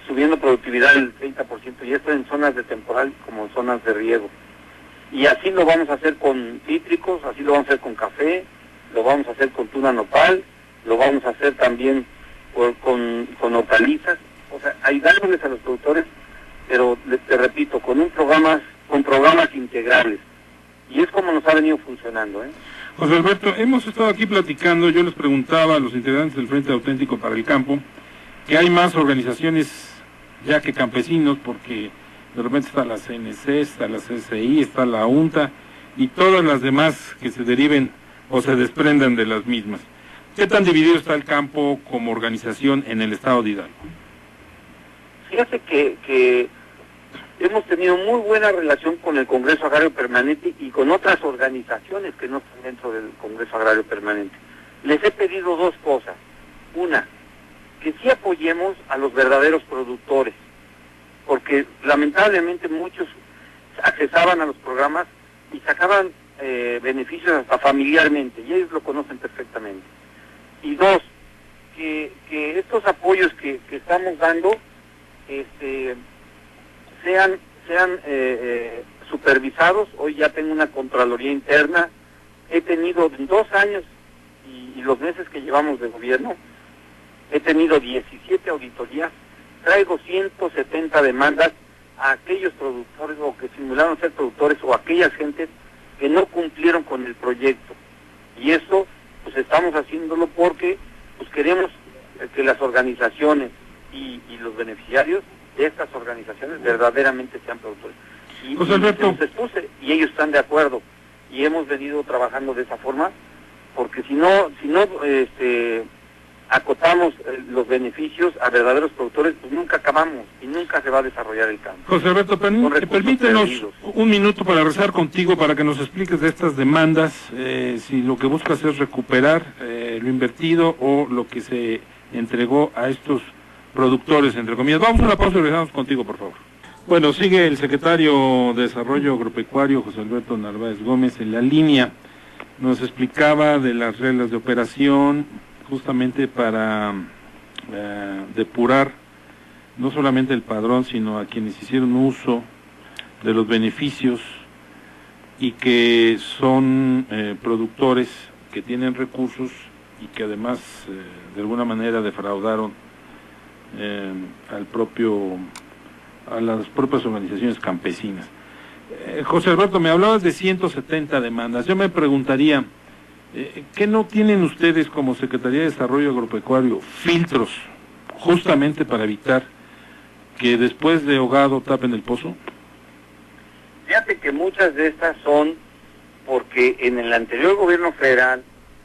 subiendo productividad del 30%, y esto en zonas de temporal como en zonas de riego. Y así lo vamos a hacer con cítricos, así lo vamos a hacer con café, lo vamos a hacer con tuna nopal, lo vamos a hacer también con hortalizas, o sea, ayudándoles a los productores, pero te repito, con programas integrales. Y es como nos ha venido funcionando, José Alberto, hemos estado aquí platicando, yo les preguntaba a los integrantes del Frente Auténtico para el Campo, que hay más organizaciones ya que campesinos, porque de repente está la CNC, está la CCI, está la UNTA, y todas las demás que se deriven o se desprendan de las mismas. ¿Qué tan dividido está el campo como organización en el estado de Hidalgo? Fíjate que hemos tenido muy buena relación con el Congreso Agrario Permanente y con otras organizaciones que no están dentro del Congreso Agrario Permanente. Les he pedido dos cosas. Una, que sí apoyemos a los verdaderos productores, porque lamentablemente muchos accesaban a los programas y sacaban beneficios hasta familiarmente, y ellos lo conocen perfectamente. Y dos, que estos apoyos que estamos dando sean supervisados. Hoy ya tengo una Contraloría Interna, he tenido en 2 años y los meses que llevamos de gobierno, he tenido 17 auditorías, traigo 170 demandas a aquellos productores o que simularon ser productores o aquellas gentes que no cumplieron con el proyecto. Y eso pues estamos haciéndolo porque pues queremos que las organizaciones y los beneficiarios de estas organizaciones verdaderamente sean productores. Y los expuse y ellos están de acuerdo y hemos venido trabajando de esa forma, porque si no acotamos los beneficios a verdaderos productores, pues nunca acabamos y nunca se va a desarrollar el campo. José Alberto, permítenos un minuto para rezar contigo, para que nos expliques de estas demandas, si lo que buscas es recuperar lo invertido o lo que se entregó a estos productores, entre comillas. Vamos a una pausa y regresamos contigo, por favor. Bueno, sigue el secretario de Desarrollo Agropecuario, José Alberto Narváez Gómez, en la línea. Nos explicaba de las reglas de operación, justamente para depurar no solamente el padrón, sino a quienes hicieron uso de los beneficios y que son productores que tienen recursos y que además de alguna manera defraudaron a las propias organizaciones campesinas. José Alberto, me hablabas de 170 demandas. Yo me preguntaría, ¿qué no tienen ustedes como Secretaría de Desarrollo Agropecuario filtros justamente para evitar que después de ahogado tapen el pozo? Fíjate que muchas de estas son porque en el anterior gobierno federal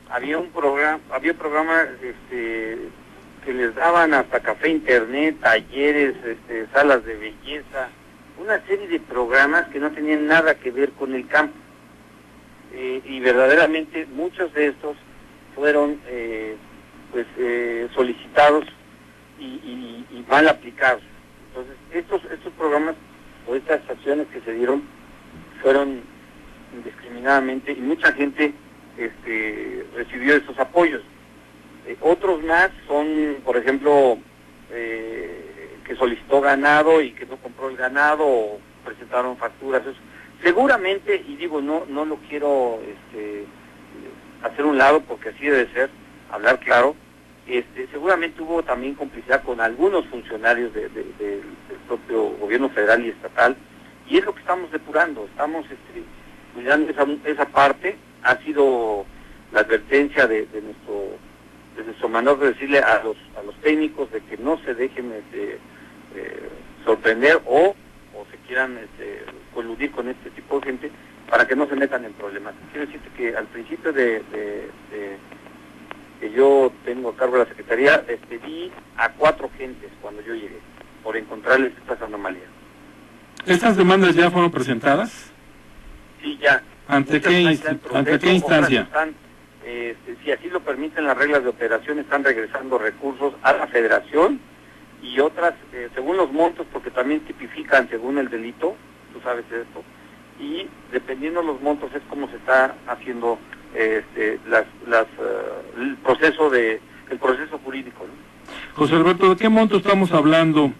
había un programa que les daban hasta café internet, talleres, salas de belleza, una serie de programas que no tenían nada que ver con el campo. Y verdaderamente muchos de estos fueron solicitados y mal aplicados. Entonces estos programas o estas acciones que se dieron fueron indiscriminadamente y mucha gente recibió esos apoyos. Otros más son, por ejemplo, que solicitó ganado y que no compró el ganado o presentaron facturas. Eso. Seguramente, y digo, no lo quiero hacer un lado porque así debe ser, hablar claro, seguramente hubo también complicidad con algunos funcionarios del propio gobierno federal y estatal, y es lo que estamos depurando, estamos cuidando esa parte. Ha sido la advertencia de nuestro manual de decirle a los técnicos de que no se dejen sorprender o se quieran coludir con este tipo de gente para que no se metan en problemas. Quiero decirte que al principio que yo tengo a cargo de la Secretaría, despedí a 4 gentes cuando yo llegué, por encontrarles estas anomalías. ¿Estas demandas ya fueron presentadas? Sí, ya. ¿Ante qué instancia? Están, si así lo permiten las reglas de operación, están regresando recursos a la Federación y otras, según los montos, porque también tipifican según el delito, tú sabes esto, y dependiendo de los montos es como se está haciendo el proceso jurídico, ¿no? José Alberto, ¿de qué monto estamos hablando?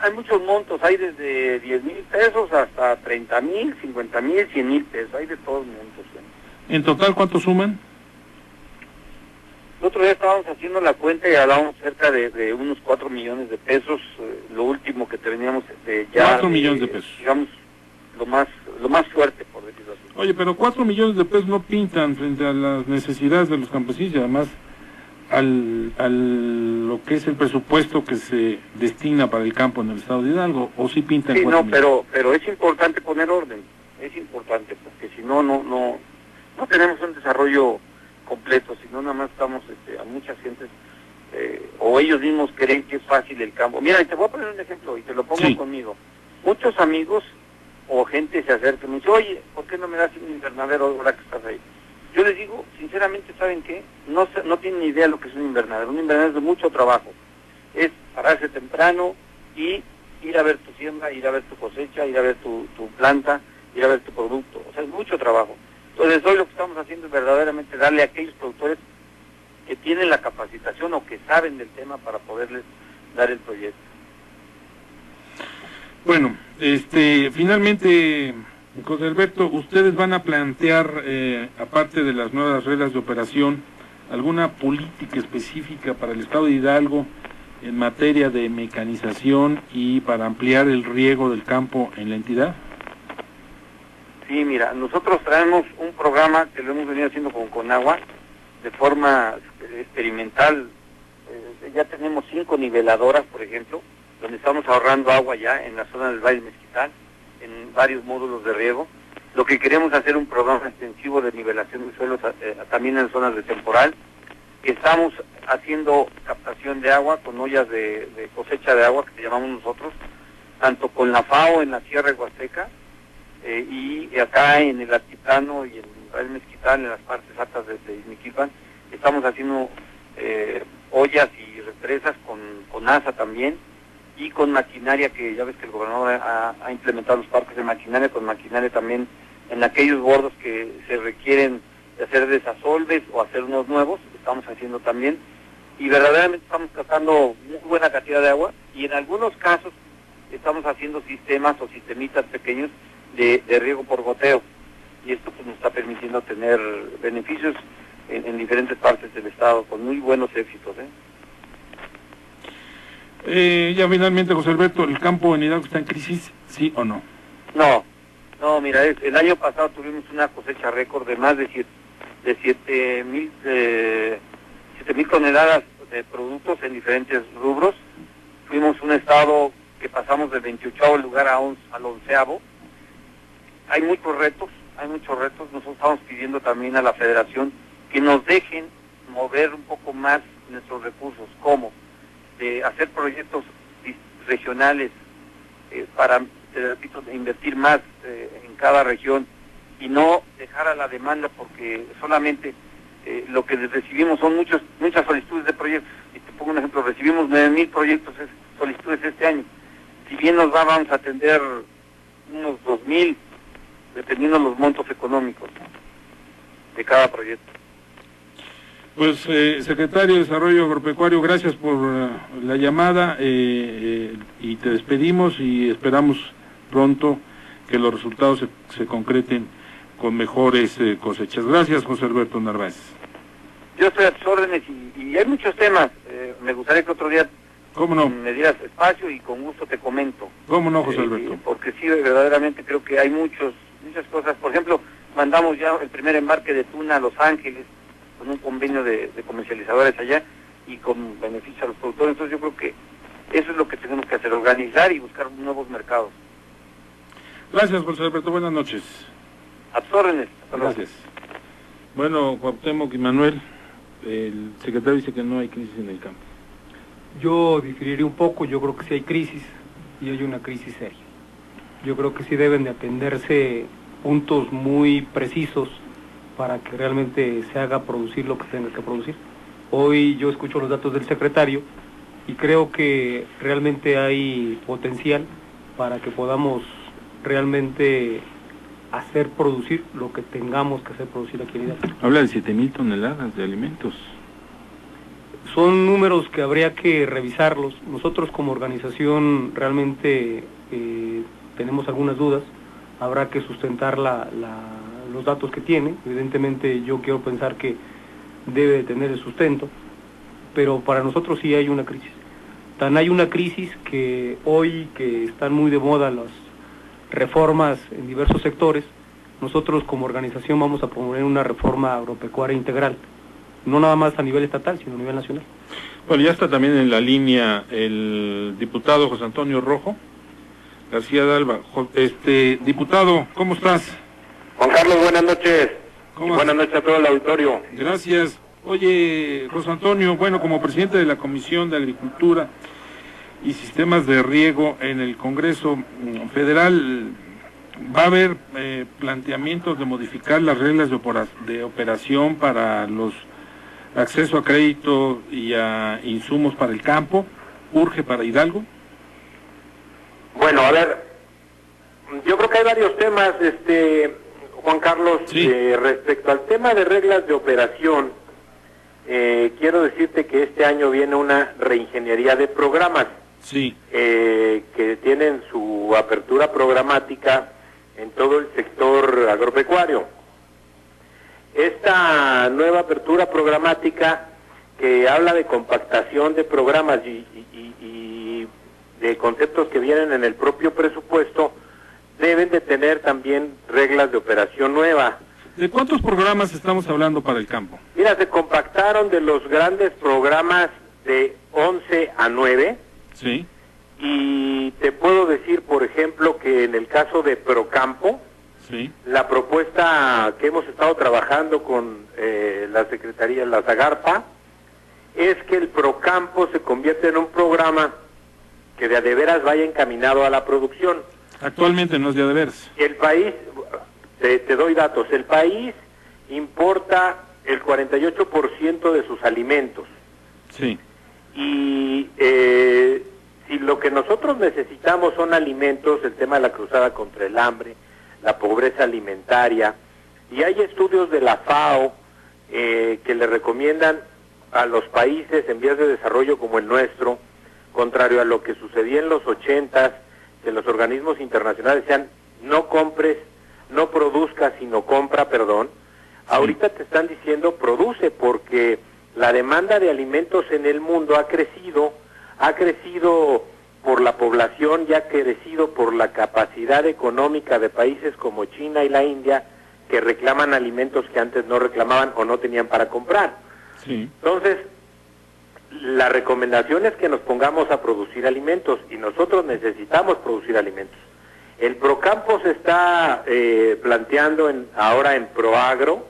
Hay muchos montos, hay desde 10,000 pesos hasta 30,000, 50,000, 100,000 pesos, hay de todos montos. ¿En total cuánto suman? El otro día estábamos haciendo la cuenta y hablábamos cerca de unos 4 millones de pesos, lo último que teníamos ya... 4 millones de pesos. Digamos, lo más fuerte, por decirlo así. Oye, pero 4 millones de pesos no pintan frente a las necesidades de los campesinos y además lo que es el presupuesto que se destina para el campo en el estado de Hidalgo, o sí pintan. Sí, no, pero es importante poner orden, es importante, porque si no tenemos un desarrollo completo, si no nada más estamos a muchas gentes, o ellos mismos creen que es fácil el campo. Mira, te voy a poner un ejemplo y te lo pongo conmigo. Muchos amigos o gente se acerca y me dice, oye, ¿por qué no me das un invernadero ahora que estás ahí? Yo les digo, sinceramente, ¿saben qué? No tienen ni idea de lo que es un invernadero. Un invernadero es de mucho trabajo. Es pararse temprano y ir a ver tu siembra, ir a ver tu cosecha, ir a ver tu planta, ir a ver tu producto. O sea, es mucho trabajo. Entonces, hoy lo que estamos haciendo es verdaderamente darle a aquellos productores que tienen la capacitación o que saben del tema para poderles dar el proyecto. Bueno, finalmente, José Alberto, ¿ustedes van a plantear, aparte de las nuevas reglas de operación, alguna política específica para el estado de Hidalgo en materia de mecanización y para ampliar el riego del campo en la entidad? Sí, mira, nosotros traemos un programa que lo hemos venido haciendo con Conagua de forma experimental. Ya tenemos 5 niveladoras, por ejemplo, donde estamos ahorrando agua ya en la zona del Valle Mezquital, en varios módulos de riego. Lo que queremos hacer un programa extensivo de nivelación de suelos también en zonas de temporal. Estamos haciendo captación de agua con ollas de cosecha de agua, que llamamos nosotros, tanto con la FAO en la Sierra de Huasteca, y acá en el altiplano y en el Mezquital, en las partes altas de Izmiquilpan, estamos haciendo ollas y represas con ASA también, y con maquinaria, que ya ves que el gobernador ha implementado los parques de maquinaria, con maquinaria también en aquellos bordos que se requieren de hacer desasolves o hacer unos nuevos, estamos haciendo también, y verdaderamente estamos tratando muy buena cantidad de agua, y en algunos casos estamos haciendo sistemas o sistemitas pequeños de riego por goteo, y esto pues nos está permitiendo tener beneficios en diferentes partes del estado, con muy buenos éxitos, Ya finalmente, José Alberto, ¿el campo en Hidalgo está en crisis, sí o no? No, mira, el año pasado tuvimos una cosecha récord de más de 7,000 toneladas de productos en diferentes rubros. Fuimos un estado que pasamos del 28º lugar al 11º. Hay muchos retos. Nosotros estamos pidiendo también a la Federación que nos dejen mover un poco más nuestros recursos, como de hacer proyectos regionales para, repito, invertir más en cada región y no dejar a la demanda, porque solamente lo que recibimos son muchas solicitudes de proyectos. Y te pongo un ejemplo, recibimos 9,000 solicitudes este año. Si bien nos vamos a atender unos 2,000, dependiendo de los montos económicos de cada proyecto. Pues, secretario de Desarrollo Agropecuario, gracias por la llamada y te despedimos y esperamos pronto que los resultados se concreten con mejores cosechas. Gracias, José Alberto Narváez. Yo estoy a tus órdenes y hay muchos temas. Me gustaría que otro día ¿Cómo no? me dieras espacio y con gusto te comento. ¿Cómo no, José Alberto? Porque sí, verdaderamente creo que hay muchas cosas. Por ejemplo, mandamos ya el primer embarque de tuna a Los Ángeles, con un convenio de comercializadores allá y con beneficio a los productores. Entonces yo creo que eso es lo que tenemos que hacer, organizar y buscar nuevos mercados. Gracias, José Alberto. Buenas noches. A tus órdenes. Gracias. Bueno, Cuauhtémoc y Manuel, el secretario dice que no hay crisis en el campo. Yo diferiré un poco, yo creo que sí hay crisis y hay una crisis seria. Yo creo que sí deben de atenderse puntos muy precisos para que realmente se haga producir lo que se tenga que producir. Hoy yo escucho los datos del secretario y creo que realmente hay potencial para que podamos realmente hacer producir lo que tengamos que hacer producir aquí en Hidalgo. Habla de 7,000 toneladas de alimentos. Son números que habría que revisarlos. Nosotros como organización realmente tenemos algunas dudas. Habrá que sustentar los datos que tiene. Evidentemente yo quiero pensar que debe de tener el sustento, pero para nosotros sí hay una crisis. Tan hay una crisis que hoy que están muy de moda las reformas en diversos sectores, nosotros como organización vamos a promover una reforma agropecuaria integral, no nada más a nivel estatal, sino a nivel nacional. Bueno, ya está también en la línea el diputado José Antonio Rojo García de Alba. Diputado, ¿cómo estás? Juan Carlos, buenas noches. Buenas noches a todo el auditorio. Gracias. Oye, José Antonio, bueno, como presidente de la Comisión de Agricultura y Sistemas de Riego en el Congreso Federal, ¿va a haber planteamientos de modificar las reglas de operación para los acceso a crédito y a insumos para el campo? ¿Urge para Hidalgo? Bueno, a ver, yo creo que hay varios temas, Juan Carlos, sí. Respecto al tema de reglas de operación, quiero decirte que este año viene una reingeniería de programas, sí, que tienen su apertura programática en todo el sector agropecuario. Esta nueva apertura programática que habla de compactación de programas y de conceptos que vienen en el propio presupuesto, deben de tener también reglas de operación nueva. ¿De cuántos programas estamos hablando para el campo? Mira, se compactaron de los grandes programas de 11 a 9. Sí. Y te puedo decir, por ejemplo, que en el caso de Procampo, sí, la propuesta que hemos estado trabajando con la Secretaría, la Zagarpa, es que el Procampo se convierta en un programa que de a de veras vaya encaminado a la producción. Actualmente no es de a de veras. El país, te doy datos, el país importa el 48% de sus alimentos. Sí. Y si lo que nosotros necesitamos son alimentos, el tema de la cruzada contra el hambre, la pobreza alimentaria, y hay estudios de la FAO que le recomiendan a los países en vías de desarrollo como el nuestro, contrario a lo que sucedía en los 80s, que los organismos internacionales decían, no compres, no produzcas, sino compra, perdón. Sí. Ahorita te están diciendo, produce, porque la demanda de alimentos en el mundo ha crecido ha crecido por la población y ha crecido por la capacidad económica de países como China y la India, que reclaman alimentos que antes no reclamaban o no tenían para comprar. Sí. Entonces, la recomendación es que nos pongamos a producir alimentos, y nosotros necesitamos producir alimentos. El Procampo se está planteando ahora en Proagro,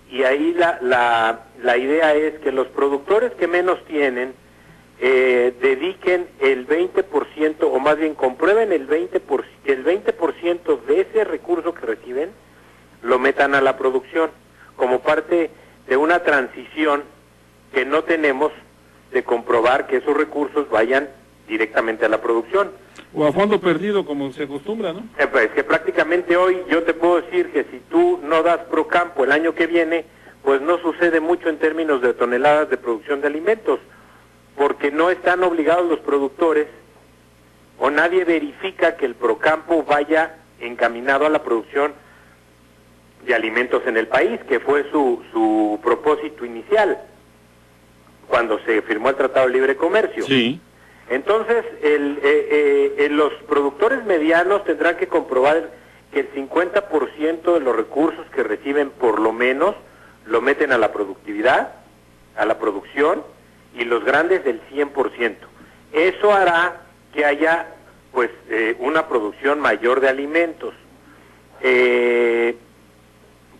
y ahí la idea es que los productores que menos tienen dediquen el 20%, o más bien comprueben el 20% de ese recurso que reciben, lo metan a la producción, como parte de una transición que no tenemos de comprobar que esos recursos vayan directamente a la producción. O a fondo perdido, como se acostumbra, ¿no? Pues que prácticamente hoy yo te puedo decir que si tú no das Procampo el año que viene, pues no sucede mucho en términos de toneladas de producción de alimentos, porque no están obligados los productores, o nadie verifica que el Procampo vaya encaminado a la producción de alimentos en el país, que fue su propósito inicial cuando se firmó el Tratado de Libre Comercio. Sí. Entonces, los productores medianos tendrán que comprobar que el 50% de los recursos que reciben, por lo menos, lo meten a la productividad, a la producción, y los grandes del 100%. Eso hará que haya, pues, una producción mayor de alimentos.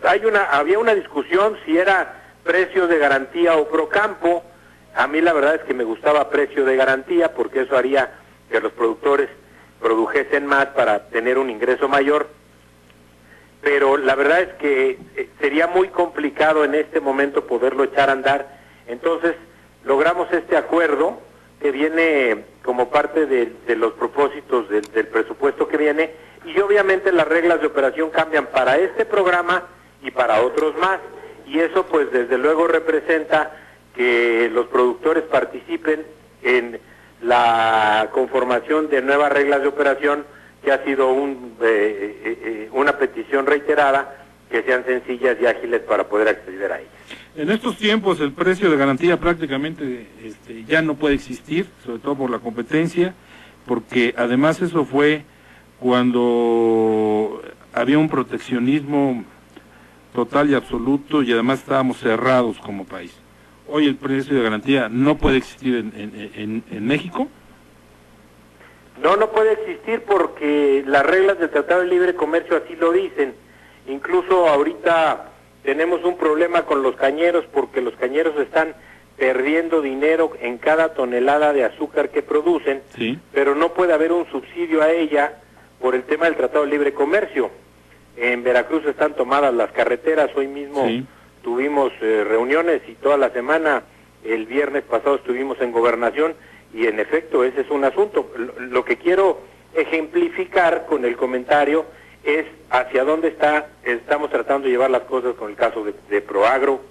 Había una discusión si era precio de garantía o Procampo. A mí la verdad es que me gustaba precio de garantía, porque eso haría que los productores produjesen más para tener un ingreso mayor, pero la verdad es que sería muy complicado en este momento poderlo echar a andar. Entonces logramos este acuerdo que viene como parte de los propósitos del presupuesto que viene, y obviamente las reglas de operación cambian para este programa y para otros más, y eso pues desde luego representa que los productores participen en la conformación de nuevas reglas de operación, que ha sido una petición reiterada, que sean sencillas y ágiles para poder acceder a ellas. En estos tiempos el precio de garantía prácticamente ya no puede existir, sobre todo por la competencia, porque además eso fue cuando había un proteccionismo total y absoluto, y además estábamos cerrados como país. Hoy el precio de garantía no puede existir en México. No puede existir porque las reglas del Tratado de Libre Comercio así lo dicen. Incluso ahorita tenemos un problema con los cañeros, porque los cañeros están perdiendo dinero en cada tonelada de azúcar que producen, sí, pero no puede haber un subsidio a ella por el tema del Tratado de Libre Comercio. En Veracruz están tomadas las carreteras, hoy mismo sí tuvimos reuniones, y toda la semana, el viernes pasado estuvimos en Gobernación, y en efecto ese es un asunto. Lo que quiero ejemplificar con el comentario es hacia dónde estamos tratando de llevar las cosas con el caso de Proagro,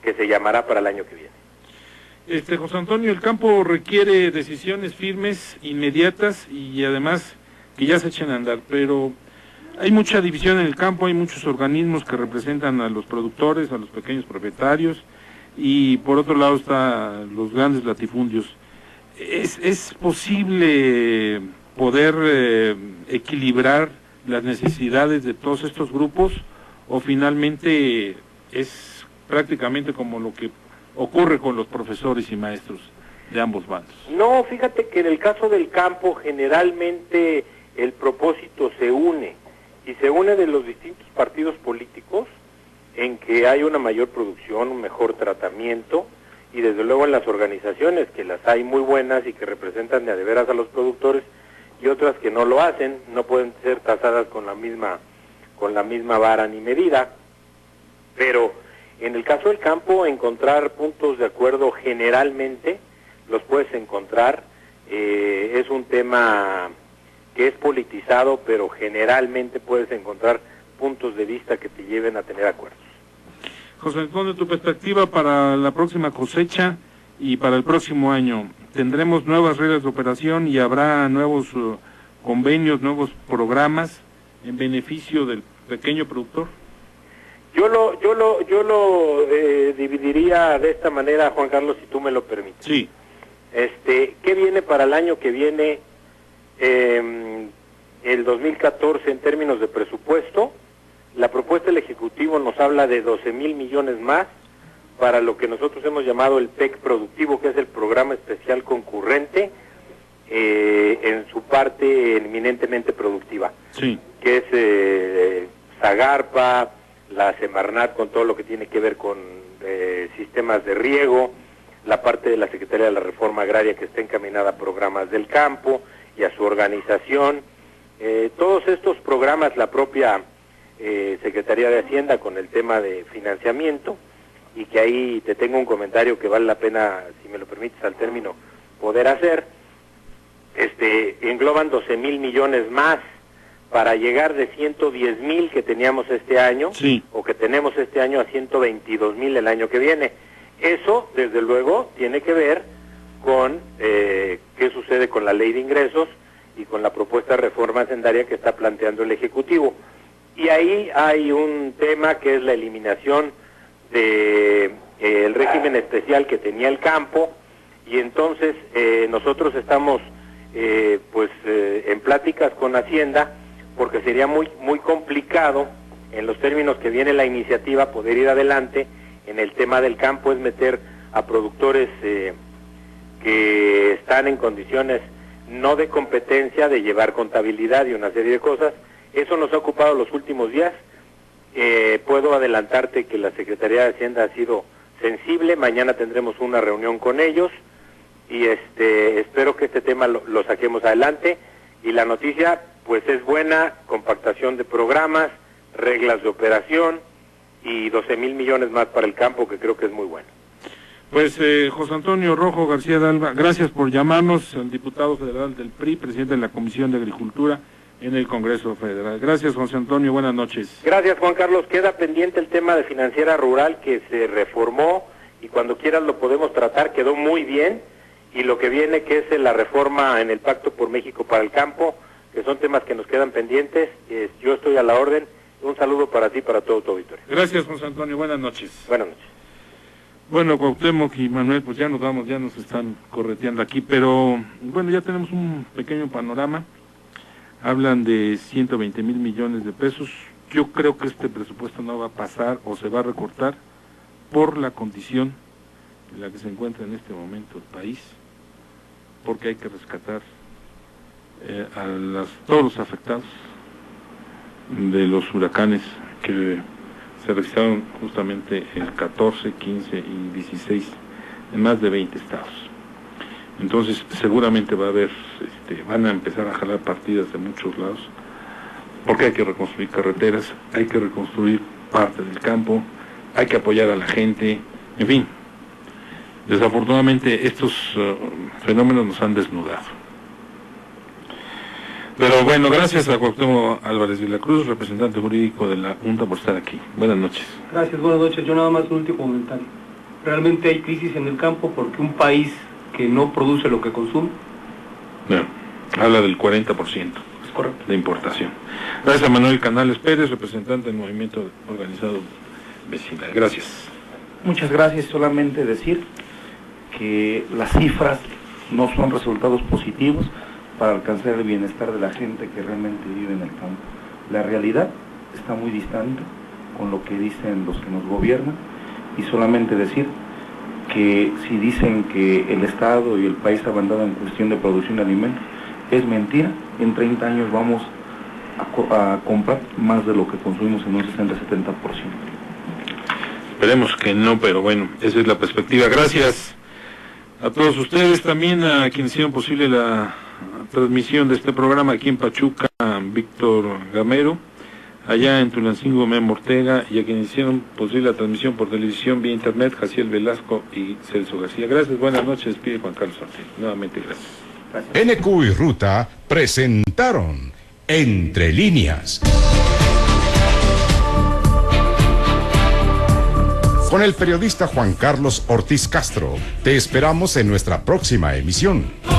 que se llamará para el año que viene. José Antonio, el campo requiere decisiones firmes, inmediatas, y además que ya se echen a andar, pero hay mucha división en el campo, hay muchos organismos que representan a los productores, a los pequeños propietarios, y por otro lado están los grandes latifundios. ¿Es posible poder equilibrar las necesidades de todos estos grupos, o finalmente es prácticamente como lo que ocurre con los profesores y maestros de ambos bandos? No, fíjate que en el caso del campo generalmente el propósito se une, y se une de los distintos partidos políticos, en que hay una mayor producción, un mejor tratamiento, y desde luego en las organizaciones, que las hay muy buenas y que representan de a de veras a los productores, y otras que no lo hacen, no pueden ser tasadas con la misma vara ni medida. Pero en el caso del campo, encontrar puntos de acuerdo generalmente los puedes encontrar. Es un tema que es politizado, pero generalmente puedes encontrar puntos de vista que te lleven a tener acuerdos. José Antonio, tu perspectiva para la próxima cosecha y para el próximo año. ¿Tendremos nuevas reglas de operación y habrá nuevos convenios, nuevos programas en beneficio del pequeño productor? Yo lo dividiría de esta manera, Juan Carlos, si tú me lo permites. Sí. ¿Qué viene para el año que viene, el 2014, en términos de presupuesto? La propuesta del Ejecutivo nos habla de 12,000 millones más para lo que nosotros hemos llamado el PEC productivo, que es el Programa Especial Concurrente, en su parte eminentemente productiva, sí, que es Zagarpa, la Semarnat con todo lo que tiene que ver con sistemas de riego, la parte de la Secretaría de la Reforma Agraria que está encaminada a programas del campo y a su organización. Todos estos programas, la propia Secretaría de Hacienda con el tema de financiamiento, y que ahí te tengo un comentario que vale la pena, si me lo permites al término, poder hacer, engloban 12,000 millones más para llegar de 110,000 que teníamos este año, sí, o que tenemos este año, a 122,000 el año que viene. Eso, desde luego, tiene que ver con qué sucede con la ley de ingresos y con la propuesta de reforma hacendaria que está planteando el Ejecutivo. Y ahí hay un tema que es la eliminación de el régimen especial que tenía el campo, y entonces nosotros estamos en pláticas con Hacienda, porque sería muy complicado, en los términos que viene la iniciativa, poder ir adelante en el tema del campo, es meter a productores que están en condiciones no de competencia, de llevar contabilidad y una serie de cosas. Eso nos ha ocupado los últimos días. Puedo adelantarte que la Secretaría de Hacienda ha sido sensible. Mañana tendremos una reunión con ellos y espero que este tema lo saquemos adelante. Y la noticia pues es buena: compactación de programas, reglas de operación y 12,000 millones más para el campo, que creo que es muy bueno. Pues José Antonio Rojo García de Alba, gracias por llamarnos, el diputado federal del PRI, presidente de la Comisión de Agricultura en el Congreso Federal. Gracias, José Antonio, buenas noches. Gracias, Juan Carlos. Queda pendiente el tema de financiera rural, que se reformó, y cuando quieras lo podemos tratar. Quedó muy bien, y lo que viene, que es la reforma en el Pacto por México para el Campo, que son temas que nos quedan pendientes. Yo estoy a la orden. Un saludo para ti y para todo tu auditorio. Gracias, José Antonio, buenas noches. Buenas noches. Bueno, Cuauhtémoc y Manuel, pues ya nos vamos, ya nos están correteando aquí, pero bueno, ya tenemos un pequeño panorama. Hablan de 120,000 millones de pesos. Yo creo que este presupuesto no va a pasar o se va a recortar por la condición en la que se encuentra en este momento el país, porque hay que rescatar a todos los afectados de los huracanes que se registraron justamente el 14, 15 y 16 en más de 20 estados. Entonces seguramente va a haber, van a empezar a jalar partidas de muchos lados, porque hay que reconstruir carreteras, hay que reconstruir parte del campo, hay que apoyar a la gente, en fin. Desafortunadamente estos fenómenos nos han desnudado. Pero bueno, gracias a Cuauhtémoc Álvarez de la Cruz, representante jurídico de la Junta, por estar aquí. Buenas noches. Gracias, buenas noches. Yo nada más un último comentario. Realmente hay crisis en el campo porque un país que no produce lo que consume. Bueno, habla del 40%. Es correcto. De importación. Gracias a Manuel Canales Pérez, representante del Movimiento Organizado Vecinal. Gracias. Muchas gracias. Solamente decir que las cifras no son resultados positivos para alcanzar el bienestar de la gente que realmente vive en el campo. La realidad está muy distante con lo que dicen los que nos gobiernan, y solamente decir que si dicen que el Estado y el país ha avanzado en cuestión de producción de alimentos, es mentira. En 30 años vamos a comprar más de lo que consumimos en un 60-70%. Esperemos que no, pero bueno, esa es la perspectiva. Gracias a todos ustedes, también a quienes hicieron posible la transmisión de este programa aquí en Pachuca, Víctor Gamero, allá en Tulancingo, Memo Ortega, y a quienes hicieron posible la transmisión por televisión vía internet, Jaciel Velasco y Celso García. Gracias, buenas noches, despide Juan Carlos Ortiz. Nuevamente gracias. NQ y Ruta presentaron Entre Líneas, con el periodista Juan Carlos Ortiz Castro. Te esperamos en nuestra próxima emisión.